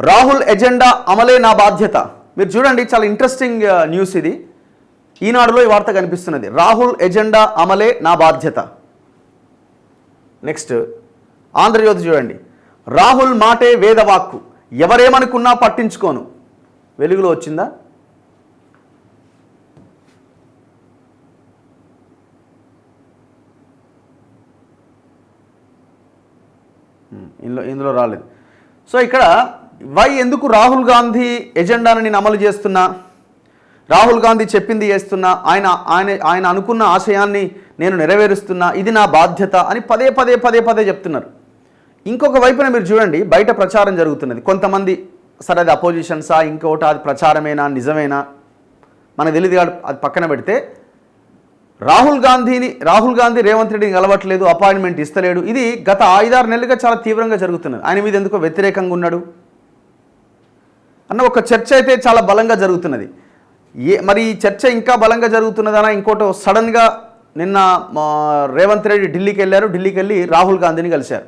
Rahul agenda అమలే నా బాధ్యత. మీరు చూడండి, చాలా ఇంట్రెస్టింగ్ న్యూస్ ఇది. ఈనాడులో ఈ వార్త కనిపిస్తున్నది. రాహుల్ ఎజెండా అమలే నా బాధ్యత. నెక్స్ట్ ఆంధ్రజ్యోతి చూడండి. రాహుల్ మాటే వేదవాక్కు, ఎవరేమనుకున్నా పట్టించుకోను. వెలుగులో వచ్చిందా? ఇందులో రాలేదు. సో ఇక్కడ ఎందుకు రాహుల్ గాంధీ ఎజెండాను నేను అమలు చేస్తున్నా, రాహుల్ గాంధీ చెప్పింది చేస్తున్నా, ఆయన అనుకున్న ఆశయాన్ని నేను నెరవేరుస్తున్నా, ఇది నా బాధ్యత అని పదే పదే పదే పదే చెప్తున్నారు. ఇంకొక వైపున మీరు చూడండి, బయట ప్రచారం జరుగుతున్నది. కొంతమంది సరే అది అపోజిషన్సా, ఇంకోటి అది ప్రచారమేనా, నిజమేనా మనకు తెలియదు. అది పక్కన పెడితే రాహుల్ గాంధీ రేవంత్ రెడ్డిని కలవట్లేదు, అపాయింట్మెంట్ ఇస్తలేడు. ఇది గత 5-6 నెలలుగా చాలా తీవ్రంగా జరుగుతున్నది. ఆయన మీద ఎందుకో వ్యతిరేకంగా ఉన్నాడు అన్న ఒక చర్చ అయితే చాలా బలంగా జరుగుతున్నది. మరి ఈ చర్చ ఇంకా బలంగా జరుగుతున్నదనా ఇంకోటి సడన్గా నిన్న రేవంత్ రెడ్డి ఢిల్లీకి వెళ్ళారు. ఢిల్లీకి వెళ్ళి రాహుల్ గాంధీని కలిశారు.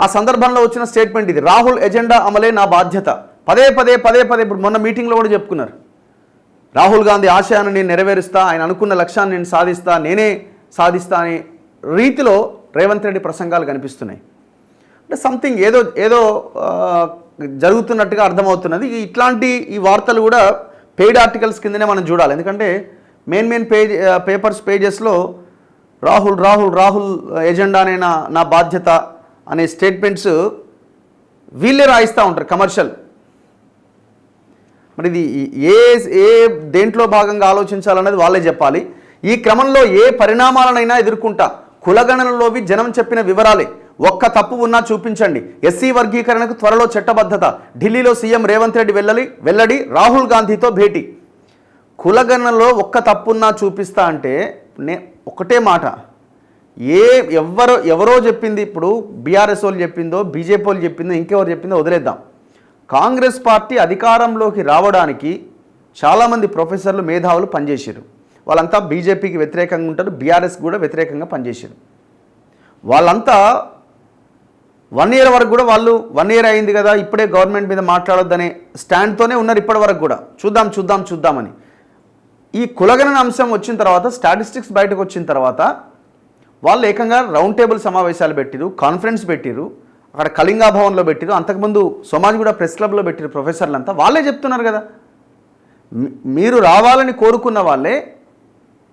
ఆ సందర్భంలో వచ్చిన స్టేట్మెంట్ ఇది. రాహుల్ ఎజెండా అమలే నా బాధ్యత. పదే పదే పదే పదే ఇప్పుడు మొన్న మీటింగ్లో కూడా చెప్పుకున్నారు. రాహుల్ గాంధీ ఆశయాన్ని నేను నెరవేరుస్తా, ఆయన అనుకున్న లక్ష్యాన్ని నేను సాధిస్తా, నేనే సాధిస్తా అనే రీతిలో రేవంత్ రెడ్డి ప్రసంగాలు కనిపిస్తున్నాయి. అంటే సంథింగ్ ఏదో జరుగుతున్నట్టుగా అర్థమవుతున్నది. ఇట్లాంటి ఈ వార్తలు కూడా పెయిడ్ ఆర్టికల్స్ కిందనే మనం చూడాలి. ఎందుకంటే మెయిన్ పేజెస్లో రాహుల్ ఎజెండానే నా బాధ్యత అనే స్టేట్మెంట్స్ వీళ్ళే రాయిస్తూ ఉంటారు, కమర్షియల్. మరి ఇది ఏ దేంట్లో భాగంగా ఆలోచించాలన్నది వాళ్ళే చెప్పాలి. ఈ క్రమంలో ఏ పరిణామాలనైనా ఎదుర్కొంటా, కులగణనలోవి జనం చెప్పిన వివరాలే, ఒక్క తప్పు ఉన్నా చూపించండి, ఎస్సీ వర్గీకరణకు త్వరలో చట్టబద్ధత, ఢిల్లీలో సీఎం రేవంత్ రెడ్డి వెల్లడి, రాహుల్ గాంధీతో భేటీ. కులగణనలో ఒక్క తప్పున్నా చూపిస్తా అంటే ఒకటే మాట, ఎవరో చెప్పింది, ఇప్పుడు బీఆర్ఎస్ వాళ్ళు చెప్పిందో, బీజేపీ వాళ్ళు చెప్పిందో, ఇంకెవరు చెప్పిందో వదిలేద్దాం. కాంగ్రెస్ పార్టీ అధికారంలోకి రావడానికి చాలామంది ప్రొఫెసర్లు, మేధావులు పనిచేశారు. వాళ్ళంతా బీజేపీకి వ్యతిరేకంగా ఉంటారు, బీఆర్ఎస్ కూడా వ్యతిరేకంగా పనిచేశారు. వాళ్ళంతా 1 year వరకు కూడా వాళ్ళు 1 year అయింది కదా, ఇప్పుడే గవర్నమెంట్ మీద మాట్లాడొద్దనే స్టాండ్తోనే ఉన్నారు ఇప్పటి వరకు కూడా. చూద్దామని. ఈ కులగణన అంశం వచ్చిన తర్వాత, స్టాటిస్టిక్స్ బయటకు వచ్చిన తర్వాత వాళ్ళు ఏకంగా రౌండ్ టేబుల్ సమావేశాలు పెట్టిరు, కాన్ఫరెన్స్ పెట్టిరు, అక్కడ కళింగా భవన్లో పెట్టిరు, అంతకుముందు సోమాజిగూడ ప్రెస్ క్లబ్లో పెట్టిరు. ప్రొఫెసర్లంతా వాళ్ళే చెప్తున్నారు కదా, మీరు రావాలని కోరుకున్న వాళ్ళే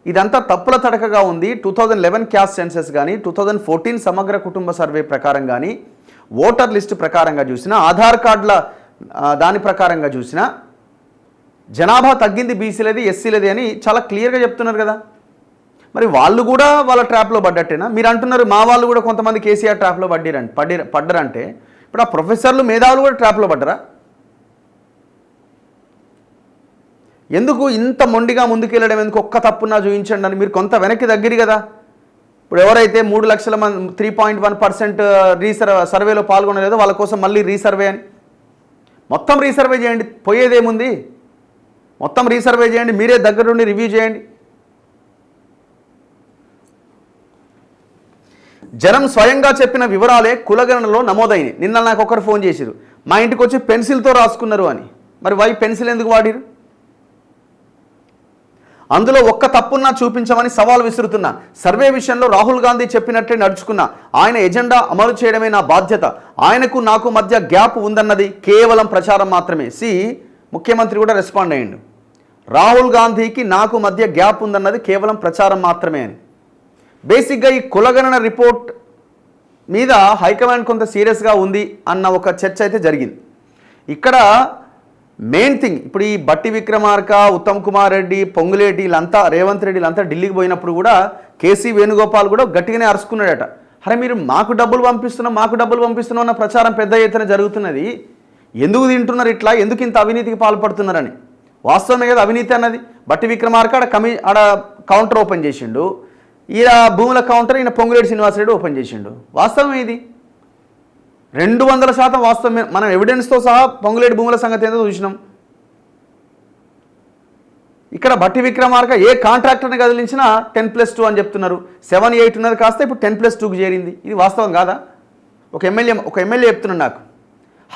ఇదంతా తప్పుల తడకగా ఉంది. 2011 క్యాస్ట్ సెన్సెస్ కానీ, 2014 సమగ్ర కుటుంబ సర్వే ప్రకారం కానీ, ఓటర్ లిస్టు ప్రకారంగా చూసినా, ఆధార్ కార్డుల దాని ప్రకారంగా చూసినా జనాభా తగ్గింది బీసీలది, ఎస్సీలది అని చాలా క్లియర్గా చెప్తున్నారు కదా. మరి వాళ్ళు కూడా వాళ్ళ ట్రాప్లో పడ్డట్టేనా? మీరు అంటున్నారు మా వాళ్ళు కూడా కొంతమంది కేసీఆర్ ట్రాప్లో పడ్డరంటే ఇప్పుడు ఆ ప్రొఫెసర్లు, మేధావులు కూడా ట్రాప్లో పడ్డరా? ఎందుకు ఇంత మొండిగా ముందుకెళ్ళడం? ఎందుకు ఒక్క తప్పున్నా చూపించండి అని మీరు కొంత వెనక్కి దగ్గర కదా. ఇప్పుడు ఎవరైతే 3 లక్షల మంది 3.1% సర్వేలో పాల్గొనలేదో వాళ్ళ కోసం మళ్ళీ రీసర్వే అని, మొత్తం రీసర్వే చేయండి, పోయేదేముంది? మొత్తం రీసర్వే చేయండి, మీరే దగ్గర నుండి రివ్యూ చేయండి. జనం స్వయంగా చెప్పిన వివరాలే కులగణనలో నమోదైనవి. నిన్న నాకు ఒకరు ఫోన్ చేసిరు, మా ఇంటికి వచ్చి పెన్సిల్తో రాసుకున్నారు అని. మరి పెన్సిల్ ఎందుకు వాడిరు? అందులో ఒక్క తప్పున్నా చూపించమని సవాల్ విసురుతున్నా. సర్వే విషయంలో రాహుల్ గాంధీ చెప్పినట్టే నడుచుకున్నా. ఆయన ఎజెండా అమలు చేయడమే నా బాధ్యత. ఆయనకు నాకు మధ్య గ్యాప్ ఉందన్నది కేవలం ప్రచారం మాత్రమే. ముఖ్యమంత్రి కూడా రెస్పాండ్ అయ్యిండు. రాహుల్ గాంధీకి నాకు మధ్య గ్యాప్ ఉందన్నది కేవలం ప్రచారం మాత్రమే అని. బేసిక్గా ఈ కులగణన రిపోర్ట్ మీద హైకమాండ్ కొంత సీరియస్గా ఉంది అన్న ఒక చర్చ అయితే జరిగింది. ఇక్కడ మెయిన్ థింగ్, ఇప్పుడు ఈ బట్టి విక్రమార్క, ఉత్తమ్ కుమార్ రెడ్డి, పొంగులేటి వీళ్ళంతా, రేవంత్ రెడ్డి వీళ్ళంతా ఢిల్లీకి పోయినప్పుడు కూడా కేసీ వేణుగోపాల్ కూడా గట్టిగానే అరుచుకున్నాడట. అరే మీరు మాకు డబ్బులు పంపిస్తున్నాం అన్న ప్రచారం పెద్ద ఎత్తున జరుగుతున్నది, ఎందుకు తింటున్నారు ఇట్లా, ఎందుకు ఇంత అవినీతికి పాల్పడుతున్నారని. వాస్తవమే కదా అవినీతి అన్నది. బట్టి విక్రమార్క ఆడ కౌంటర్ ఓపెన్ చేసిండు, ఈయన భూముల కౌంటర్ ఈయన పొంగులేటి శ్రీనివాసరెడ్డి ఓపెన్ చేసిండు. వాస్తవమే ఇది, 200% వాస్తవమే. మనం ఎవిడెన్స్తో సహా పొంగులేటి భూముల సంగతి ఏందో చూసినాం. ఇక్కడ బట్టి విక్రమార్క ఏ కాంట్రాక్టర్ని కదిలించినా 10+2 అని చెప్తున్నారు. 7-8 ఉన్నది కాస్త ఇప్పుడు 10+2కి చేరింది. ఇది వాస్తవం కాదా? ఒక ఎమ్మెల్యే చెప్తున్నాడు నాకు,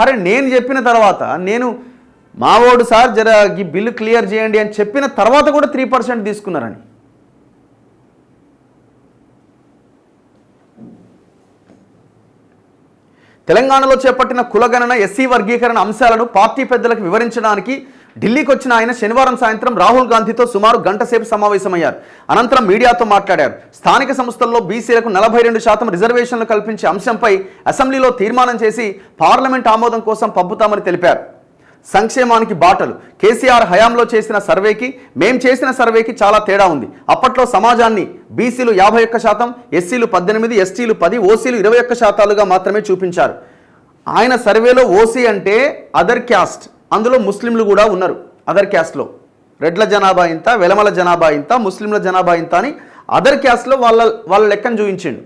అరే నేను చెప్పిన తర్వాత నేను మావోడు సార్ జర ఈ బిల్లు క్లియర్ చేయండి అని చెప్పిన తర్వాత కూడా 3% తీసుకున్నారని. తెలంగాణలో చేపట్టిన కులగణన ఎస్సీ వర్గీకరణ అంశాలను పార్టీ పెద్దలకు వివరించడానికి ఢిల్లీకి వచ్చిన ఆయన శనివారం సాయంత్రం రాహుల్ గాంధీతో సుమారు గంట సేపు సమావేశమయ్యారు. అనంతరం మీడియాతో మాట్లాడారు. స్థానిక సంస్థల్లో బీసీలకు 42% రిజర్వేషన్లు కల్పించే అంశంపై అసెంబ్లీలో తీర్మానం చేసి పార్లమెంట్ ఆమోదం కోసం పంపుతామని తెలిపారు. సంక్షేమానికి బాటలు. కేసీఆర్ హయాంలో చేసిన సర్వేకి మేం చేసిన సర్వేకి చాలా తేడా ఉంది. అప్పట్లో సమాజాన్ని బీసీలు 51%, ఎస్సీలు 18%, ఎస్టీలు 10%, ఓసీలు 21%గా మాత్రమే చూపించారు. ఆయన సర్వేలో ఓసీ అంటే అదర్ క్యాస్ట్, అందులో ముస్లింలు కూడా ఉన్నారు. అదర్ క్యాస్ట్లో రెడ్ల జనాభా ఇంత, వెలమల జనాభా ఇంత, ముస్లింల జనాభా ఇంత అని అదర్ క్యాస్ట్లో వాళ్ళ లెక్కను చూపించిండు.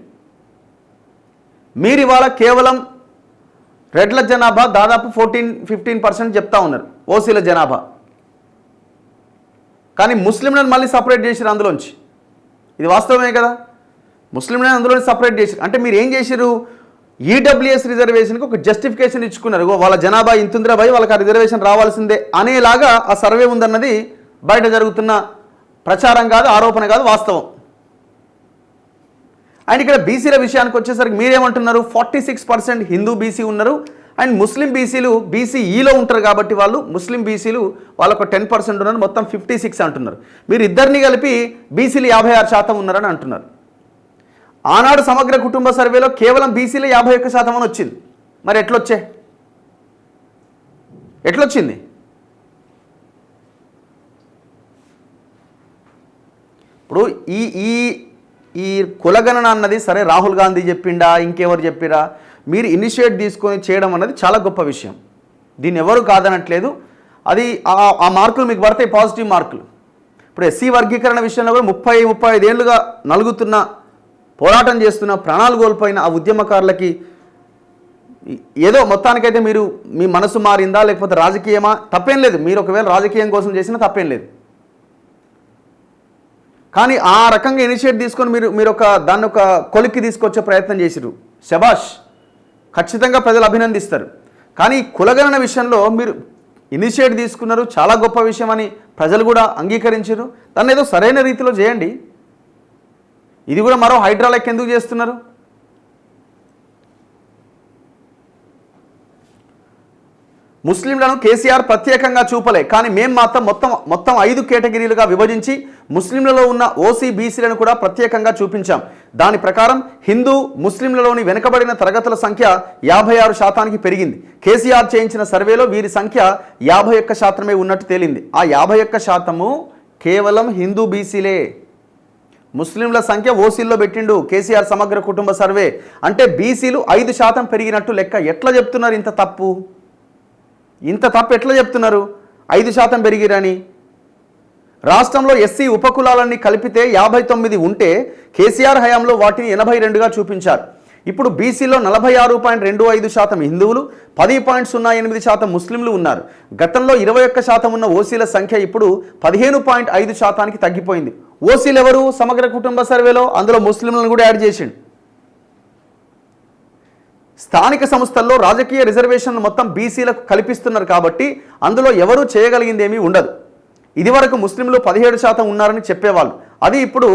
మీరు ఇవాళ కేవలం రెడ్ల జనాభా దాదాపు 14-15% చెప్తా ఉన్నారు, ఓసీల జనాభా. కానీ ముస్లింలను మళ్ళీ సపరేట్ చేసిరు అందులోంచి. ఇది వాస్తవమే కదా, ముస్లింలను అందులోని సపరేట్ చేసిరు. అంటే మీరు ఏం చేసిరు, ఈడబ్ల్యూఎస్ రిజర్వేషన్కి ఒక జస్టిఫికేషన్ ఇచ్చుకున్నారు. వాళ్ళ జనాభా ఇంతుందిరా భయ్, వాళ్ళకి ఆ రిజర్వేషన్ రావాల్సిందే అనేలాగా ఆ సర్వే ఉందన్నది బయట జరుగుతున్న ప్రచారం కాదు, ఆరోపణ కాదు, వాస్తవం. అండ్ ఇక్కడ బీసీల విషయానికి వచ్చేసరికి మీరేమంటున్నారు, 46% హిందూ బీసీ ఉన్నారు. అండ్ ముస్లిం బీసీలు బీసీఈలో ఉంటారు కాబట్టి వాళ్ళు ముస్లిం బీసీలు వాళ్ళకు 10% ఉన్నారు, మొత్తం 56 అంటున్నారు. మీరు ఇద్దరిని కలిపి బీసీలు 56% ఉన్నారని అంటున్నారు. ఆనాడు సమగ్ర కుటుంబ సర్వేలో కేవలం బీసీలు 51% అని వచ్చింది. మరి ఎట్లొచ్చింది? ఇప్పుడు ఈ కులగణన అన్నది సరే రాహుల్ గాంధీ చెప్పిండా, ఇంకెవరు చెప్పిరా, మీరు ఇనిషియేట్ తీసుకొని చేయడం అన్నది చాలా గొప్ప విషయం. దీన్ని ఎవరు కాదనట్లేదు. అది ఆ మార్కులు మీకు పడతాయి, పాజిటివ్ మార్కులు. ఇప్పుడు ఎస్సీ వర్గీకరణ విషయంలో కూడా 30-35 ఏళ్ళుగా నలుగుతున్న, పోరాటం చేస్తున్న, ప్రాణాలు కోల్పోయిన ఆ ఉద్యమకారులకి ఏదో మొత్తానికైతే మీరు మీ మనసు మారిందా లేకపోతే రాజకీయమా, తప్పేం లేదు. మీరు ఒకవేళ రాజకీయం కోసం చేసినా తప్పేం లేదు. కానీ ఆ రకంగా ఇనిషియేట్ తీసుకొని మీరు దాన్ని ఒక కొలిక్కి తీసుకొచ్చే ప్రయత్నం చేసిరు, శబాష్, ఖచ్చితంగా ప్రజలు అభినందిస్తారు. కానీ కులగణన విషయంలో మీరు ఇనిషియేట్ తీసుకున్నారు, చాలా గొప్ప విషయం అని ప్రజలు కూడా అంగీకరించారు. దాన్ని ఏదో సరైన రీతిలో చేయండి. ఇది కూడా మరో హైడ్రాలెక్ ఎందుకు చేస్తున్నారు? ముస్లింలను కేసీఆర్ ప్రత్యేకంగా చూపలే, కానీ మేము మాత్రం మొత్తం 5 కేటగిరీలుగా విభజించి ముస్లింలలో ఉన్న ఓసీ బీసీలను కూడా ప్రత్యేకంగా చూపించాం. దాని ప్రకారం హిందూ ముస్లింలలోని వెనుకబడిన తరగతుల సంఖ్య 56%కి పెరిగింది. కేసీఆర్ చేయించిన సర్వేలో వీరి సంఖ్య 51% ఉన్నట్టు తేలింది. ఆ 51% కేవలం హిందూ బీసీలే. ముస్లింల సంఖ్య ఓసీల్లో పెట్టిండు కేసీఆర్ సమగ్ర కుటుంబ సర్వే. అంటే బీసీలు 5% పెరిగినట్టు లెక్క. ఎట్లా చెప్తున్నారు ఇంత తప్పు ఎట్లా చెప్తున్నారు 5% పెరిగిరని? రాష్ట్రంలో ఎస్సీ ఉపకులాలన్నీ కలిపితే 59 ఉంటే కేసీఆర్ హయాంలో వాటిని 82గా చూపించారు. ఇప్పుడు బీసీలో 46.25% హిందువులు, 10.08% ముస్లింలు ఉన్నారు. గతంలో 21% ఉన్న ఓసీల సంఖ్య ఇప్పుడు 15.5%కి తగ్గిపోయింది. ఓసీలు ఎవరు సమగ్ర కుటుంబ సర్వేలో? అందులో ముస్లింలను కూడా యాడ్ చేసిండు. స్థానిక సంస్థల్లో రాజకీయ రిజర్వేషన్లు మొత్తం బీసీలకు కల్పిస్తున్నారు కాబట్టి అందులో ఎవరూ చేయగలిగింది ఏమీ ఉండదు. ఇదివరకు ముస్లింలు 17% ఉన్నారని చెప్పేవాళ్ళు, అది ఇప్పుడు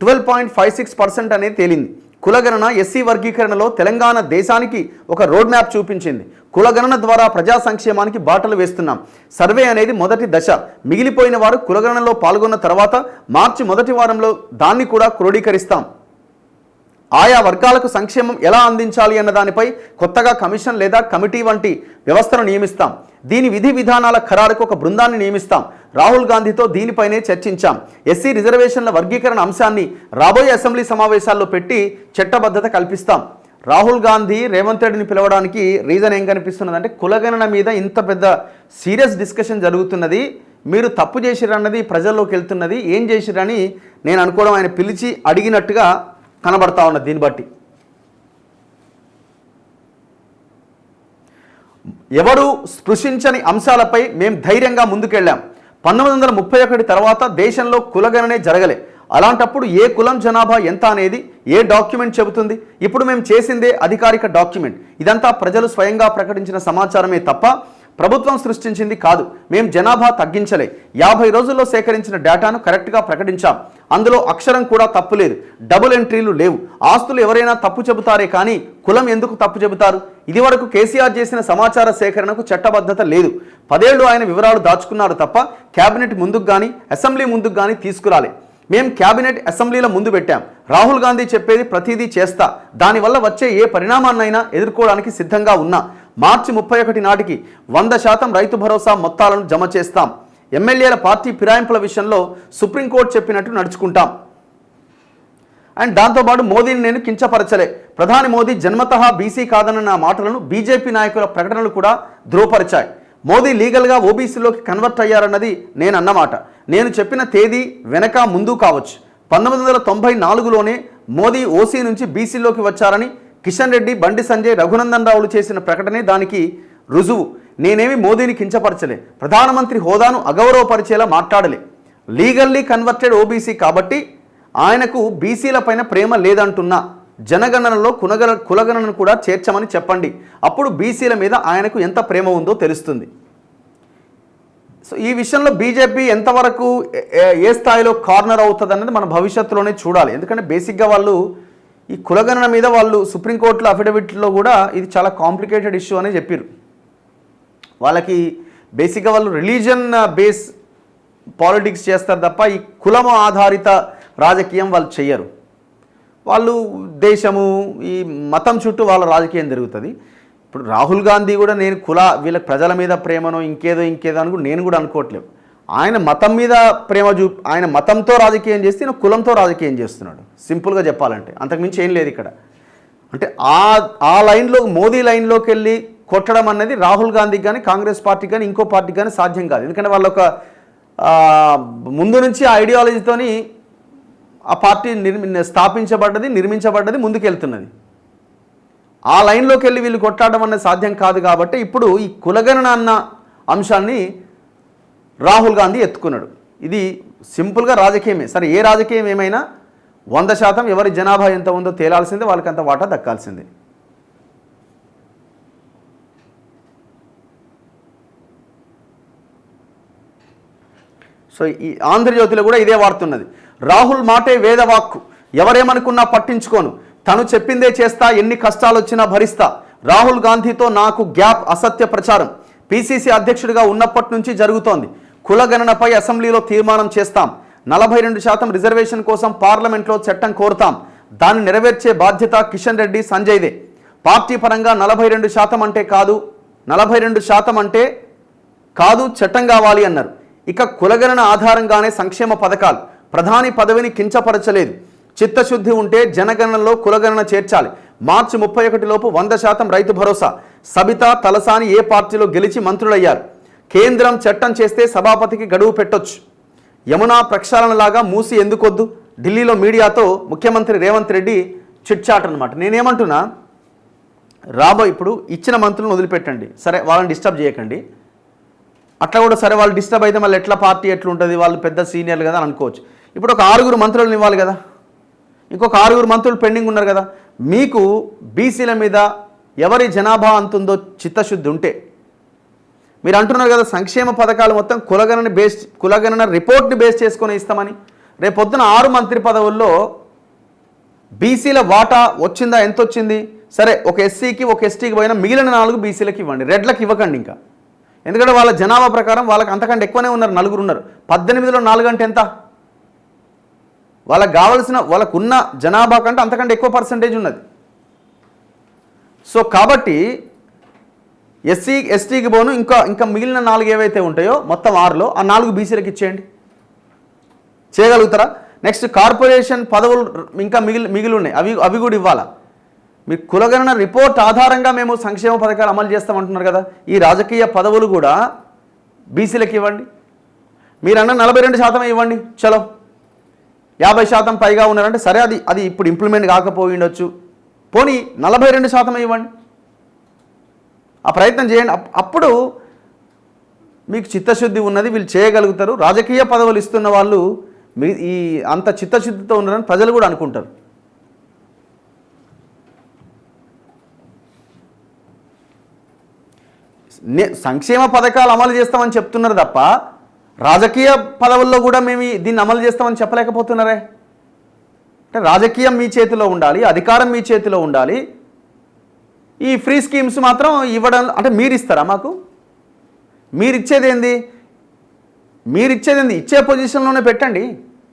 12.56% అనేది తేలింది. కులగణన ఎస్సీ వర్గీకరణలో తెలంగాణ దేశానికి ఒక రోడ్ మ్యాప్ చూపించింది. కులగణన ద్వారా ప్రజా సంక్షేమానికి బాటలు వేస్తున్నాం. సర్వే అనేది మొదటి దశ. మిగిలిపోయిన వారు కులగణనలో పాల్గొన్న తర్వాత మార్చి మొదటి వారంలో దాన్ని కూడా క్రోడీకరిస్తాం. ఆయా వర్గాలకు సంక్షేమం ఎలా అందించాలి అన్న దానిపై కొత్తగా కమిషన్ లేదా కమిటీ వంటి వ్యవస్థను నియమిస్తాం. దీని విధి విధానాల ఖరారుకు ఒక బృందాన్ని నియమిస్తాం. రాహుల్ గాంధీతో దీనిపైనే చర్చించాం. ఎస్సీ రిజర్వేషన్ల వర్గీకరణ అంశాన్ని రాబోయే అసెంబ్లీ సమావేశాల్లో పెట్టి చట్టబద్ధత కల్పిస్తాం. రాహుల్ గాంధీ రేవంత్ రెడ్డిని పిలవడానికి రీజన్ ఏం కనిపిస్తున్నదంటే కులగణన మీద ఇంత పెద్ద సీరియస్ డిస్కషన్ జరుగుతున్నది, మీరు తప్పు చేసిరన్నది ప్రజల్లోకి వెళ్తున్నది, ఏం చేసిరని నేను అనుకోవడం ఆయన పిలిచి అడిగినట్టుగా కనబడతా ఉన్నది. దీన్ని బట్టి ఎవరు స్పృశించని అంశాలపై మేము ధైర్యంగా ముందుకెళ్ళాం. 1931 తర్వాత దేశంలో కులగణనే జరగలే. అలాంటప్పుడు ఏ కులం జనాభా ఎంత అనేది ఏ డాక్యుమెంట్ చెబుతుంది? ఇప్పుడు మేము చేసిందే అధికారిక డాక్యుమెంట్. ఇదంతా ప్రజలు స్వయంగా ప్రకటించిన సమాచారమే తప్ప ప్రభుత్వం సృష్టించింది కాదు. మేము జనాభా తగ్గించలే. 50 రోజుల్లో సేకరించిన డేటాను కరెక్ట్గా ప్రకటించాం. అందులో అక్షరం కూడా తప్పు లేదు. డబుల్ ఎంట్రీలు లేవు. ఆస్తులు ఎవరైనా తప్పు చెబుతారే కానీ కులం ఎందుకు తప్పు చెబుతారు? ఇదివరకు కేసీఆర్ చేసిన సమాచార సేకరణకు చట్టబద్ధత లేదు. 10 ఏళ్లు ఆయన వివరాలు దాచుకున్నారు తప్ప కేబినెట్ ముందుకు కానీ అసెంబ్లీ ముందుకు కానీ తీసుకురాలే. మేము కేబినెట్ అసెంబ్లీల ముందు పెట్టాం. రాహుల్ గాంధీ చెప్పేది ప్రతిదీ చేస్తా, దానివల్ల వచ్చే ఏ పరిణామాన్నైనా ఎదుర్కోవడానికి సిద్ధంగా ఉన్నా. మార్చి 31 నాటికి 100% రైతు భరోసా మొత్తాలను జమ చేస్తాం. ఎమ్మెల్యేల పార్టీ ఫిరాయింపుల విషయంలో సుప్రీంకోర్టు చెప్పినట్టు నడుచుకుంటాం. అండ్ దాంతోపాటు మోదీని నేను కించపరచలే. ప్రధాని మోదీ జన్మతః బీసీ కాదన్న నా మాటలను బీజేపీ నాయకుల ప్రకటనలు కూడా ధృవపరిచాయి. మోదీ లీగల్గా ఓబీసీలోకి కన్వర్ట్ అయ్యారన్నది నేను అన్నమాట. నేను చెప్పిన తేదీ వెనక ముందు కావచ్చు. 1994లోనే మోదీ ఓసీ నుంచి బీసీలోకి వచ్చారని కిషన్ రెడ్డి, బండి సంజయ్, రఘునందన్ రావులు చేసిన ప్రకటనే దానికి రుజువు. నేనేమి మోదీని కించపరచలే. ప్రధానమంత్రి హోదాను అగౌరవపరిచేలా మాట్లాడలే. లీగల్లీ కన్వర్టెడ్ ఓబీసీ కాబట్టి ఆయనకు బీసీల పైన ప్రేమ లేదంటున్నా. జనగణనలో కులగణనను కూడా చేర్చమని చెప్పండి. అప్పుడు బీసీల మీద ఆయనకు ఎంత ప్రేమ ఉందో తెలుస్తుంది. సో ఈ విషయంలో బీజేపీ ఎంతవరకు ఏ స్థాయిలో కార్నర్ అవుతుంది అన్నది మన భవిష్యత్తులోనే చూడాలి. ఎందుకంటే బేసిక్గా వాళ్ళు ఈ కులగణన మీద వాళ్ళు సుప్రీంకోర్టులో అఫిడవిట్లో కూడా ఇది చాలా కాంప్లికేటెడ్ ఇష్యూ అని చెప్పారు. వాళ్ళకి బేసిక్గా వాళ్ళు రిలీజన్ బేస్ పాలిటిక్స్ చేస్తారు తప్ప ఈ కులము ఆధారిత రాజకీయం వాళ్ళు చెయ్యరు. వాళ్ళు దేశము ఈ మతం చుట్టూ వాళ్ళ రాజకీయం జరుగుతుంది. ఇప్పుడు రాహుల్ గాంధీ కూడా నేను వీళ్ళ ప్రజల మీద ప్రేమనో ఇంకేదో అని నేను కూడా అనుకోవట్లేదు. ఆయన మతం మీద ప్రేమ ఆయన మతంతో రాజకీయం చేస్తే ఈయన కులంతో రాజకీయం చేస్తున్నాడు. సింపుల్గా చెప్పాలంటే అంతకుమించి ఏం లేదు ఇక్కడ. అంటే ఆ లైన్లో మోదీ లైన్లోకి వెళ్ళి కొట్టడం అనేది రాహుల్ గాంధీకి కానీ కాంగ్రెస్ పార్టీకి కానీ ఇంకో పార్టీకి కానీ సాధ్యం కాదు. ఎందుకంటే వాళ్ళ ఒక ముందు నుంచి ఆ ఐడియాలజీతోని ఆ పార్టీ నిర్మించబడ్డది ముందుకెళ్తున్నది. ఆ లైన్లోకి వెళ్ళి వీళ్ళు కొట్టాడడం అనేది సాధ్యం కాదు. కాబట్టి ఇప్పుడు ఈ కులగణన అన్న అంశాన్ని రాహుల్ గాంధీ ఎత్తుకున్నాడు. ఇది సింపుల్గా రాజకీయమే. సరే ఏ రాజకీయం ఏమైనా 100% ఎవరి జనాభా ఎంత ఉందో తేలాల్సిందే, వాళ్ళకి అంత వాటా దక్కాల్సిందే. సో ఈ ఆంధ్రజ్యోతిలో కూడా ఇదే వార్తున్నది. రాహుల్ మాటే వేదవాక్కు, ఎవరేమనుకున్నా పట్టించుకోను, తను చెప్పిందే చేస్తా, ఎన్ని కష్టాలు వచ్చినా భరిస్తా. రాహుల్ గాంధీతో నాకు గ్యాప్, అసత్య ప్రచారం. పీసీసీ అధ్యక్షుడిగా ఉన్నప్పటి నుంచి జరుగుతోంది. కులగణనపై అసెంబ్లీలో తీర్మానం చేస్తాం. 42% రిజర్వేషన్ కోసం పార్లమెంట్లో చట్టం కోరుతాం. దాన్ని నెరవేర్చే బాధ్యత కిషన్ రెడ్డి, సంజయ్దే. పార్టీ పరంగా 42% అంటే కాదు, 42% అంటే కాదు, చట్టం కావాలి అన్నారు. ఇక కులగణన ఆధారంగానే సంక్షేమ పథకాలు. ప్రధాని పదవిని కించపరచలేదు. చిత్తశుద్ధి ఉంటే జనగణనలో కులగణన చేర్చాలి. మార్చి 31 లోపు 100% రైతు భరోసా. సబితా, తలసాని ఏ పార్టీలో గెలిచి మంత్రులయ్యారు. కేంద్రం చట్టం చేస్తే సభాపతికి గడువు పెట్టొచ్చు. యమునా ప్రక్షాళనలాగా మూసి ఎందుకొద్దు? ఢిల్లీలో మీడియాతో ముఖ్యమంత్రి రేవంత్ రెడ్డి చిట్చాట్ అనమాట. నేనేమంటున్నా, ఇప్పుడు ఇచ్చిన మంత్రులను వదిలిపెట్టండి, సరే వాళ్ళని డిస్టర్బ్ చేయకండి. అట్లా కూడా సరే వాళ్ళు డిస్టర్బ్ అయితే మళ్ళీ ఎట్లా పార్టీ ఎట్లుంటుంది, వాళ్ళు పెద్ద సీనియర్లు కదా అని అనుకోవచ్చు. ఇప్పుడు ఒక 6 మంత్రులను ఇవ్వాలి కదా, ఇంకొక 6 మంత్రులు పెండింగ్ ఉన్నారు కదా. మీకు బీసీల మీద ఎవరి జనాభా అంతుందో చిత్తశుద్ధి ఉంటే, మీరు అంటున్నారు కదా సంక్షేమ పథకాలు మొత్తం కులగణన రిపోర్ట్ని బేస్ చేసుకొని ఇస్తామని. రేపొద్దున 6 మంత్రి పదవుల్లో బీసీల వాటా వచ్చిందా, ఎంత వచ్చింది? సరే ఒక ఎస్సీకి ఒక ఎస్టీకి పోయినా మిగిలిన 4 బీసీలకు ఇవ్వండి, రెడ్లకు ఇవ్వకండి ఇంకా. ఎందుకంటే వాళ్ళ జనాభా ప్రకారం వాళ్ళకి అంతకంటే ఎక్కువనే ఉన్నారు, 4 ఉన్నారు. 18లో 4 అంటే ఎంత? వాళ్ళకున్న జనాభా కంటే అంతకంటే ఎక్కువ పర్సంటేజ్ ఉన్నది. సో కాబట్టి ఎస్టీకి పోను ఇంకా మిగిలిన 4 ఏవైతే ఉంటాయో మొత్తం 6లో ఆ 4 బీసీలకు ఇచ్చేయండి. చేయగలుగుతారా? నెక్స్ట్ కార్పొరేషన్ పదవులు ఇంకా మిగిలి ఉన్నాయి, అవి కూడా ఇవ్వాలా? మీ కులగణన రిపోర్ట్ ఆధారంగా మేము సంక్షేమ పథకాలు అమలు చేస్తామంటున్నారు కదా, ఈ రాజకీయ పదవులు కూడా బీసీలకు ఇవ్వండి. మీరు అన్న 42% ఇవ్వండి, చలో 50% పైగా ఉన్నారంటే సరే, అది ఇప్పుడు ఇంప్లిమెంట్ కాకపోయి ఉండొచ్చు, పోనీ 42% ఇవ్వండి, ఆ ప్రయత్నం చేయండి. అప్పుడు మీకు చిత్తశుద్ధి ఉన్నది, వీళ్ళు చేయగలుగుతారు. రాజకీయ పదవులు ఇస్తున్న వాళ్ళు మీ ఈ అంత చిత్తశుద్ధితో ఉన్నారని ప్రజలు కూడా అనుకుంటారు. సంక్షేమ పథకాలు అమలు చేస్తామని చెప్తున్నారు తప్ప రాజకీయ పదవుల్లో కూడా మేము దీన్ని అమలు చేస్తామని చెప్పలేకపోతున్నారే. అంటే రాజకీయం మీ చేతిలో ఉండాలి, అధికారం మీ చేతిలో ఉండాలి. ఈ ఫ్రీ స్కీమ్స్ మాత్రం ఇవ్వడం అంటే మీరు ఇస్తారా మాకు? మీరు ఇచ్చేది ఏంది? ఇచ్చే పొజిషన్లోనే పెట్టండి.